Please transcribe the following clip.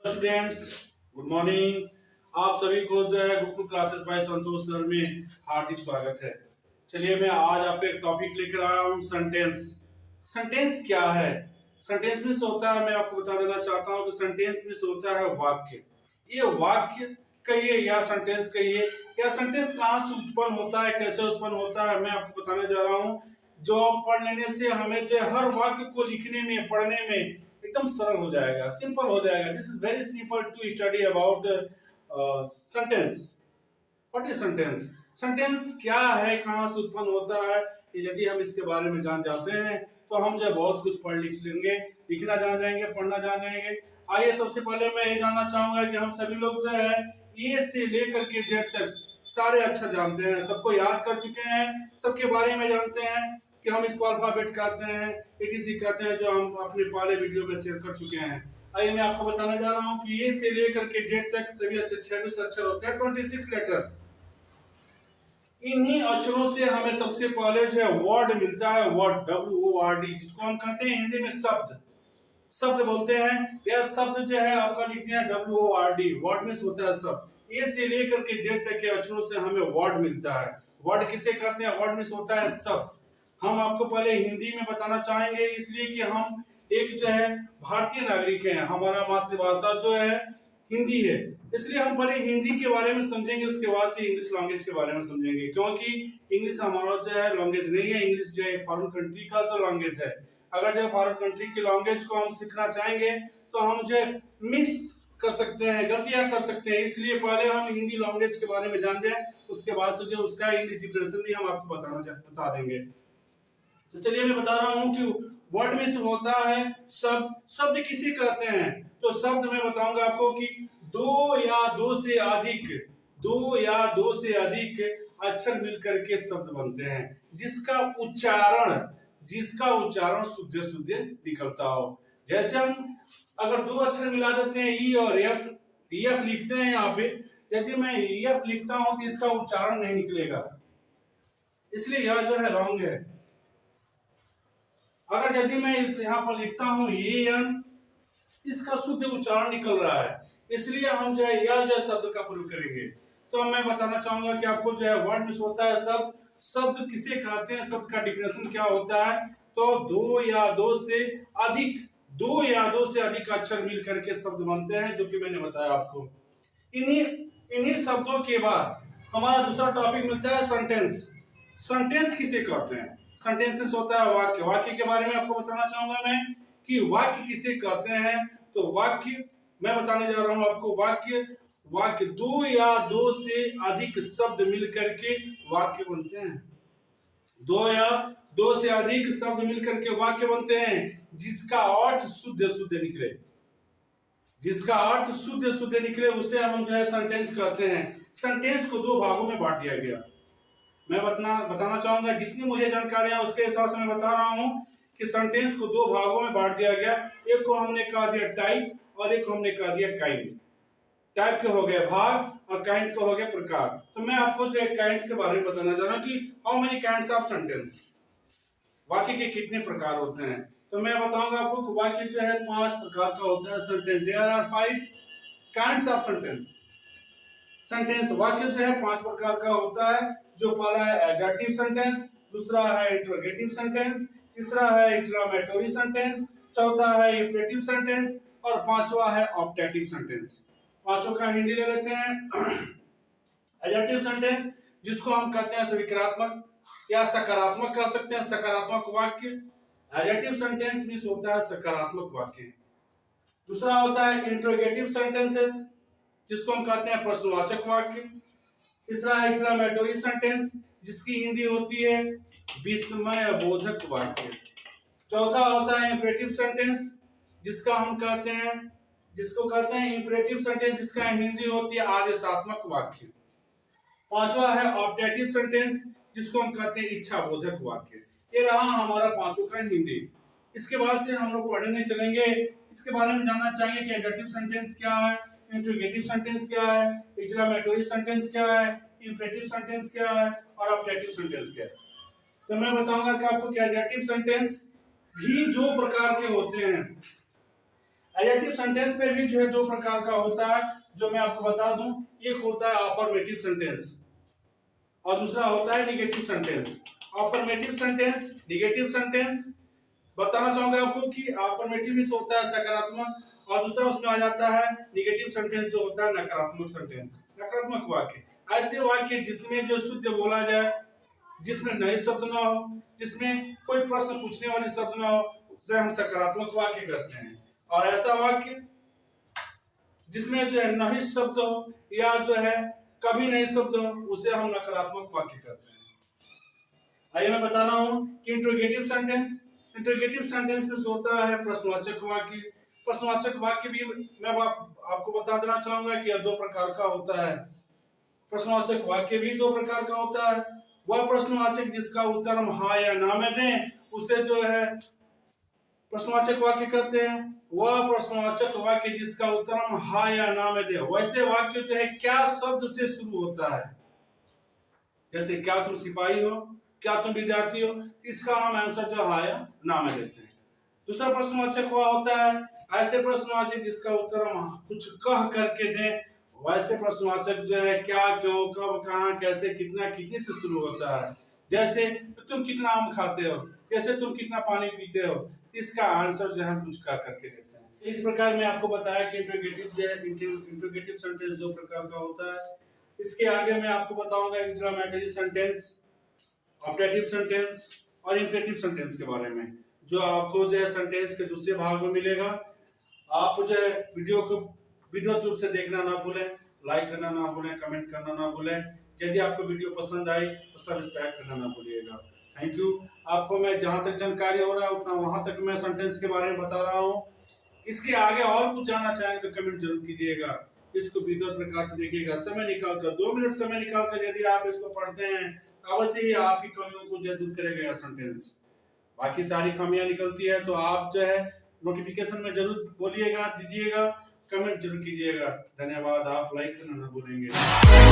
Students, good morning. आप सभी को जो है गुरुकुल क्लासेस बाय संतोष सर में हार्दिक स्वागत है। चलिए मैं आज आपको एक टॉपिक लेकर आया हूँ, सेंटेंस। सेंटेंस क्या है? सेंटेंस मीन्स होता है, मैं आपको बता देना चाहता हूँ कि सेंटेंस मीन्स होता है वाक्य। ये वाक्य कहिए या सेंटेंस कहिए, या सेंटेंस कहाँ से उत्पन्न होता है, कैसे उत्पन्न होता है, मैं आपको बताने जा रहा हूँ। जो पढ़ लेने से हमें जो हर वाक्य को लिखने में, पढ़ने में एकदम सरल हो जाएगा, सिंपल हो जाएगा। This is very simple to study about sentence. What is sentence? Sentence क्या है, कहाँ से उत्पन्न होता है, यदि हम इसके बारे में जान जाते हैं तो हम जो बहुत कुछ पढ़ लिख लेंगे, लिखना जान जाएंगे, पढ़ना जान जाएंगे। आइए सबसे पहले मैं ये जानना चाहूंगा कि हम सभी लोग जो है ए से लेकर के जेड तक सारे अक्षर जानते हैं, सबको याद कर चुके हैं, सबके बारे में जानते हैं कि हम इसको अल्फाबेट कहते हैं, एटीसी कहते हैं, जो हम अपने पहले वीडियो में शेयर कर चुके हैं। आइए मैं आपको बताने जा रहा हूँ कि ए से लेकर के जेड तक सभी अक्षर 26 अक्षर होते हैं, 26 लेटर। इन्हीं अक्षरों से हमें सबसे पहले जो है वर्ड मिलता है, वर्ड WORD, जिसको हम कहते हैं हिंदी में शब्द। शब्द बोलते हैं। यह शब्द जो है आपका लिखते हैं WORD, वर्ड मीन्स होता है शब्द। ए से लेकर के जेड तक के अक्षरों से हमें वर्ड मिलता है। वर्ड किसे कहते हैं? वर्ड मीन्स होता है शब्द। हम आपको पहले हिंदी में बताना चाहेंगे, इसलिए कि हम एक जो है भारतीय नागरिक हैं, हमारा मातृभाषा जो है हिंदी है, इसलिए हम पहले हिंदी के बारे में समझेंगे, उसके बाद से इंग्लिश लैंग्वेज के बारे में समझेंगे। क्योंकि इंग्लिश हमारा जो है लैंग्वेज नहीं है, इंग्लिश जो है फॉरेन कंट्री का जो लैंग्वेज है। अगर जो फॉरेन कंट्री की लैंग्वेज को हम सीखना चाहेंगे तो हम जो मिस कर सकते हैं, गलतियां कर सकते हैं, इसलिए पहले हम हिंदी लैंग्वेज के बारे में जान जाए, उसके बाद से जो उसका इंग्लिश डिफिनेशन भी हम आपको बता देंगे। तो चलिए मैं बता रहा हूँ कि वर्ड में होता है शब्द। शब्द किसे कहते हैं? तो शब्द मैं बताऊंगा आपको कि दो या दो से अधिक अक्षर मिलकर के शब्द बनते हैं, जिसका उच्चारण शुद्ध शुद्ध निकलता हो। जैसे हम अगर दो अक्षर मिला देते हैं ई और एफ लिखते हैं यहाँ पे, यदि मैं एफ लिखता हूं तो इसका उच्चारण नहीं निकलेगा, इसलिए यह जो है रॉन्ग है। अगर यदि मैं यहाँ पर लिखता हूं एन, इसका शुद्ध उच्चारण निकल रहा है, इसलिए हम जो है यह जो शब्द का प्रयोग करेंगे। तो मैं बताना चाहूंगा कि आपको जो है वर्ड मिस होता है शब्द। शब्द किसे कहते हैं, शब्द का डिफिनेशन क्या होता है? तो दो या दो से अधिक अक्षर मिल करके शब्द बनते हैं, जो कि मैंने बताया आपको। इन्हीं शब्दों के बाद हमारा दूसरा टॉपिक मिलता है सेंटेंस। सेंटेंस किसे कहते हैं? सेंटेंस होता है वाक्य। वाक्य के बारे में आपको बताना चाहूंगा मैं कि वाक्य किसे कहते हैं। तो वाक्य मैं बताने जा रहा हूं आपको। वाक्य दो या दो से अधिक शब्द मिलकर के वाक्य बनते हैं। दो या दो से अधिक शब्द मिलकर के वाक्य बनते हैं, जिसका अर्थ शुद्ध शुद्ध निकले उसे हम जो है सेंटेंस कहते हैं। सेंटेंस को दो भागों में बांट दिया गया। मैं बताना चाहूंगा, जितनी मुझे जानकारी है उसके हिसाब से मैं बता रहा हूं कि सेंटेंस को दो भागों में बांट दिया गया। एक को हमने कहा दिया टाइप और एक को हमने कहा दिया काइंड। टाइप के हो गए भाग और काइंड के हो गए प्रकार। तो मैं आपको जो काइंड्स के बारे में बताना चाह रहा हूं कि how many kinds of sentence, वाक्य के कितने प्रकार होते हैं। तो मैं बताऊंगा आपको कि वाक्य जो है 5 प्रकार का होता है sentence. There are 5 kinds of sentence. वाक्य जो है 5 प्रकार का होता है। जो पहला है एडजेक्टिव सेंटेंस, दूसरा है इंटरोगेटिव सेंटेंस, तीसरा है एक्सक्लेमेटरी सेंटेंस, चौथा है इंपरेटिव सेंटेंस और पांचवा है ऑब्जेक्टिव सेंटेंस। पांचों का हिंदी ले लेते हैं। एडजेक्टिव सेंटेंस, जिसको हम कहते हैं सविकारात्मक या सकारात्मक कह सकते हैं, सकारात्मक वाक्य। एडजेक्टिव सेंटेंस मींस होता है सकारात्मक वाक्य। दूसरा होता है इंटरोगेटिव सेंटेंसेस, जिसको हम कहते हैं प्रश्नवाचक वाक्य। तीसरा है एक्सक्लेमेटरी सेंटेंस, जिसकी हिंदी होती है विस्मय बोधक वाक्य। चौथा होता है इंपरेटिव सेंटेंस, जिसको कहते हैं इंपरेटिव सेंटेंस, जिसका हिंदी होती है आदेशात्मक वाक्य। पांचवा है ऑब्जेक्टिव सेंटेंस, जिसको हम कहते हैं इच्छा बोधक वाक्य। ये रहा हमारा पांचों का हिंदी। इसके बाद से हम लोग पढ़ने चलेंगे, इसके बारे में जानना चाहिए कि एडजेक्टिव सेंटेंस क्या है, इंटरोगेटिव सेंटेंस क्या है, एक्सक्लेमेटरी सेंटेंस क्या है, इंपरेटिव सेंटेंस क्या है और ऑब्जेक्टिव सेंटेंस क्या है। तो मैं बताऊंगा कि आपको कि एडजेक्टिव सेंटेंस भी 2 प्रकार के होते हैं। एडजेक्टिव सेंटेंस में भी जो है दो प्रकार का होता है, जो मैं आपको बता दूं। एक होता है अफर्मेटिव सेंटेंस और दूसरा होता है negative sentence. Affirmative sentence, negative sentence बताना चाहूंगा आपको कि अफर्मेटिव मींस होता है सकारात्मक, और दूसरा उसमें आ जाता है निगेटिव सेंटेंस जो होता है नकारात्मक सेंटेंस, नकारात्मक वाक्य। ऐसे वाक्य जिसमें जो शुद्ध बोला जाए, जिसमें नए शब्द ना हो, जिसमें कोई प्रश्न पूछने वाले शब्द ना हो, उसे हम सकारात्मक वाक्य कहते हैं। और ऐसा वाक्य जिसमें जो है नहीं शब्द हो या जो है कभी नहीं शब्द हो, उसे हम नकारात्मक वाक्य कहते हैं। आइए मैं बता रहा हूं कि इंट्रोगेटिव सेंटेंस, इंट्रोगेटिव सेंटेंस में होता है प्रश्नवाचक वाक्य। प्रश्नवाचक वाक्य भी मैं आपको बता देना चाहूंगा कि यह दो प्रकार का होता है। प्रश्नवाचक वाक्य भी दो प्रकार का होता है। वह प्रश्नवाचक जिसका उत्तर हम हाँ या ना में दें, उसे जो है प्रश्नवाचक वाक्य कहते हैं। वह प्रश्नवाचक वाक्य जिसका उत्तर हम हाँ या ना में दें, वैसे वाक्य जो है क्या शब्द से शुरू होता है, जैसे क्या तुम सिपाही हो, क्या तुम विद्यार्थी हो, इसका हम आंसर जो हाँ या ना में देते हैं। दूसरा प्रश्नवाचक वह होता है ऐसे प्रश्नवाचक जिसका उत्तर हम कुछ कह करके दें, वैसे प्रश्नवाचक जो है क्या, क्यों, कब, कहां, कैसे, कितना, कितने से शुरू होता है। जैसे तुम कितना आम खाते हो, जैसे तुम कितना पानी पीते हो, इसका आंसर जो है हम कुछ कह करके देते हैं। इस प्रकार मैं आपको बताया कि इंट्रोगेटिव सेंटेंस दो प्रकार का होता है। इसके आगे मैं आपको बताऊंगा इंक्लामेटरी सेंटेंस, ऑब्जेक्टिव सेंटेंस और इंपेरेटिव सेंटेंस के बारे में, जो आपको जो है सेंटेंस के दूसरे भाग में मिलेगा। आप जो है वीडियो को विधिवत रूप से देखना ना भूलें, लाइक करना ना भूलें, कमेंट करना ना भूलें। यदि आपको वीडियो पसंद आई तो सब्सक्राइब करना ना भूलिएगा। Thank you. आपको मैं जहां तक जानकारी हो रहा है उतना वहां तक मैं सेंटेंस के बारे में बता रहा हूँ। इसके आगे और कुछ जानना चाहें तो कमेंट जरूर कीजिएगा। इसको विधिवत प्रकार से देखिएगा, समय निकालकर 2 मिनट समय निकालकर यदि आप इसको पढ़ते हैं अवश्य ही आपकी कमियों को जो दूर करेगा यह सेंटेंस। बाकी सारी खामियां निकलती है तो आप जो है नोटिफिकेशन में जरूर बोलिएगा, दीजिएगा, कमेंट जरूर कीजिएगा। धन्यवाद। आप लाइक करना ना भूलेंगे।